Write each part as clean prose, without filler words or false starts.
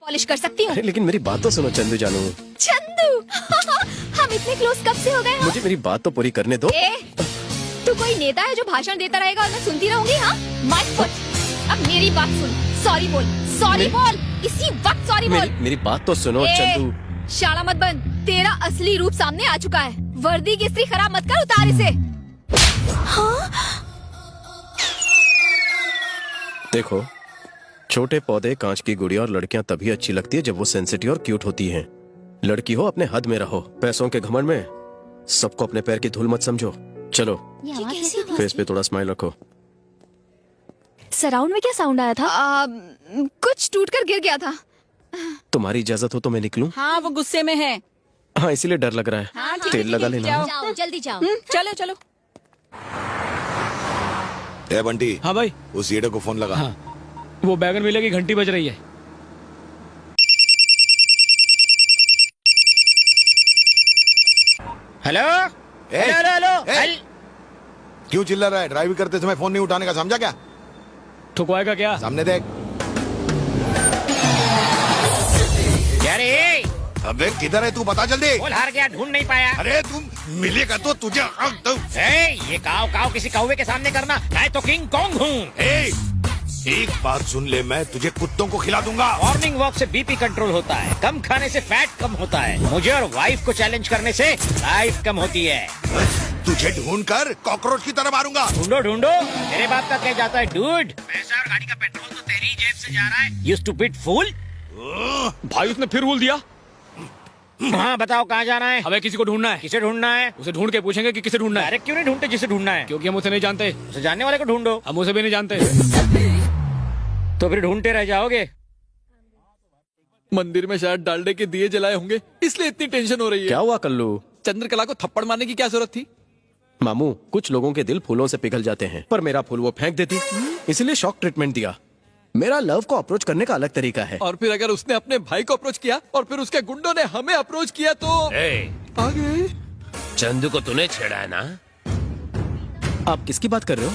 Polish कर सकती हूँ। अरे लेकिन मेरी बात तो सुनो चंदू जानू। चंदू हम इतने क्लोज कब से हो गए हैं? मुझे मेरी बात तो पूरी करने दो। तू कोई नेता है जो भाषण देता रहेगा और मैं सुनती रहूंगी? हाँ माइक फुट, अब मेरी बात सुन। सॉरी बोल, सॉरी बोल, इसी वक्त सॉरी बोल। मेरी बात तो सुनो चंदू। शाला मत बन, तेरा असली रूप सामने आ चुका है। वर्दी की इस्त्री खराब मत कर, उतार इसे। हाँ? देखो, छोटे पौधे, कांच की गुड़िया और लड़कियां तभी अच्छी लगती है जब वो सेंसिटिव और क्यूट होती हैं। लड़की हो अपने हद में रहो, पैसों के घमंड में सबको अपने पैर की धूल मत समझो। चलो फेस पे थोड़ा स्माइल रखो। सराउंड में क्या साउंड आया था? कुछ टूटकर गिर गया था। तुम्हारी इजाजत हो तो मैं निकलूं? हाँ वो गुस्से में है। हाँ इसीलिए डर लग रहा है। हाँ, ठीक तेल लगा लेना। जाओ जल्दी जाओ। चलो चलो। ए बंटी। हाँ भाई। उस ईडे को फोन लगा। हाँ, वो बैगन मिले की घंटी बज रही है। Hello hello hello. क्यों चिल्ला रहा है? ड्राइव करते समय फोन नहीं उठाने का, समझा क्या? ठुकवाएगा क्या? सामने देख। अरे अबे किधर है तू? बता जल्दी। बोल हार गया, ढूंढ नहीं पाया। अरे तुम मिलेगा तो तुझे ये काव काव किसी कौवे के सामने करना, मैं तो किंग कॉन्ग हूँ। एक बात सुन ले, मैं तुझे कुत्तों को खिला दूंगा। मॉर्निंग वॉक से बीपी कंट्रोल होता है, कम खाने से फैट कम होता है, मुझे और वाइफ को चैलेंज करने से लाइफ कम होती है। तुझे ढूंढ कर कॉकरोच की तरह मारूंगा। ढूंढो ढूंढो, तेरे बाप का क्या जाता है डूड? पैसा और गाड़ी का पेट्रोल तो तेरी जेब से जा रहा है। यू स्टूपिड फूल। भाई उसने फिर भूल दिया। हाँ बताओ कहाँ जाना है? हमें किसी को ढूंढना है। किसे ढूंढना है? उसे ढूंढ के पूछेंगे कि किसे ढूंढना है। अरे क्यों नहीं ढूंढते जिसे ढूंढना है? क्योंकि हम उसे नहीं जानते। उसे जानने वाले को ढूंढो। हम उसे भी नहीं जानते। तो फिर ढूंढते रह जाओगे। मंदिर में शायद डालडे के दिए जलाए होंगे, इसलिए इतनी टेंशन हो रही है। क्या हुआ कल्लू? चंद्रकला को थप्पड़ मारने की क्या जरूरत थी? मामू, कुछ लोगों के दिल फूलों से पिघल जाते हैं, पर मेरा फूल वो फेंक देती, इसलिए शॉक ट्रीटमेंट दिया। मेरा लव को अप्रोच करने का अलग तरीका है। और फिर अगर उसने अपने भाई को अप्रोच किया और फिर उसके गुंडों ने हमें अप्रोच किया तो आगे। चंदू को तूने छेड़ा है ना? आप किसकी बात कर रहे हो?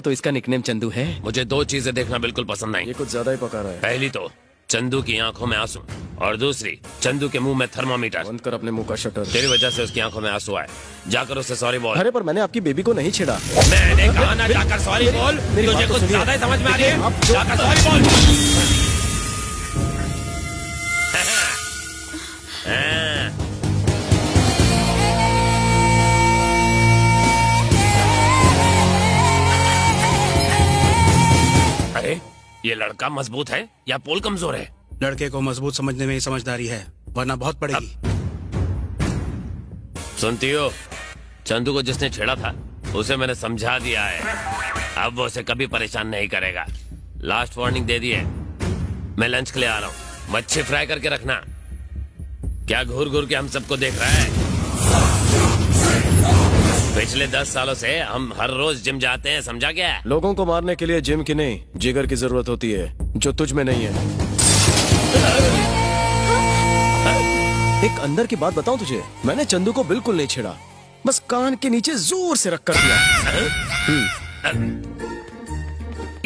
तो इसका निकनेम चंदू है। मुझे दो चीजें देखना बिल्कुल पसंद नहीं। ये कुछ ज्यादा ही पका रहा है। पहली तो चंदू की आंखों में आंसू, और दूसरी चंदू के मुंह में थर्मामीटर। बंद कर अपने मुंह का शटर। तेरी वजह से उसकी आंखों में आंसू आए। जाकर उससे सॉरी बोल। अरे पर मैंने आपकी बेबी को नहीं छेड़ा। मैंने कहा ना जाकर सॉरी बोल। तुझे कुछ ज्यादा ही समझ में आ रही है। जाकर सॉरी बोल। अरे ये लड़का मजबूत है या पोल कमजोर है? लड़के को मजबूत समझने में ही समझदारी है, वरना बहुत पड़ेगी। सुनती हो? चंदू को जिसने छेड़ा था उसे मैंने समझा दिया है, अब वो उसे कभी परेशान नहीं करेगा। लास्ट वार्निंग दे दी है। मैं लंच के लिए आ रहा हूँ, मच्छी फ्राई करके रखना। क्या घूर घूर के हम सबको देख रहा है? पिछले 10 सालों से हम हर रोज जिम जाते हैं, समझा क्या? लोगों को मारने के लिए जिम की नहीं, जिगर की जरूरत होती है, जो तुझ में नहीं है। एक अंदर की बात बताऊं तुझे, मैंने चंदू को बिल्कुल नहीं छेड़ा, बस कान के नीचे जोर से रख कर दिया।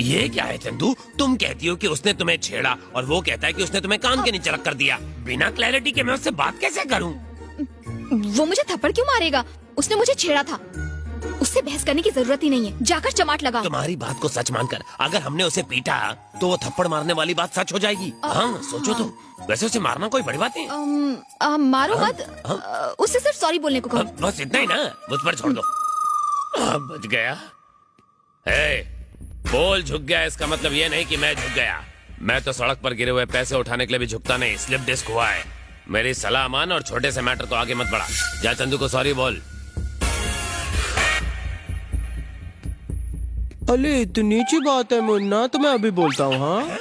ये क्या है चंदू? तुम कहती हो कि उसने तुम्हें छेड़ा और वो कहता है कि उसने तुम्हें कान के नीचे रख कर दिया। बिना क्लैरिटी के मैं उससे बात कैसे करूं? वो मुझे थप्पड़ क्यों मारेगा? उसने मुझे छेड़ा था, उससे बहस करने की जरूरत ही नहीं है। जाकर चमाट लगा। तुम्हारी बात को सच मानकर अगर हमने उसे पीटा तो वो थप्पड़ मारने वाली बात सच हो जाएगी। हाँ सोचो तो। वैसे उसे मारना कोई बड़ी बात नहीं। मारो मत, उससे सिर्फ सॉरी बोलने को कहो। बस इतना ही ना, मुझ पर छोड़ दो। बच गया। पोल झुक गया इसका मतलब ये नहीं कि मैं झुक गया। मैं तो सड़क पर गिरे हुए पैसे उठाने के लिए भी झुकता नहीं। स्लिप डिस्क हुआ है। मेरी सलाह मान और छोटे से मैटर को आगे मत बढ़ा। जा चंदू को सॉरी बोल। अरे इतनी सी बात है मुन्ना, तो मैं अभी बोलता हूँ। हाँ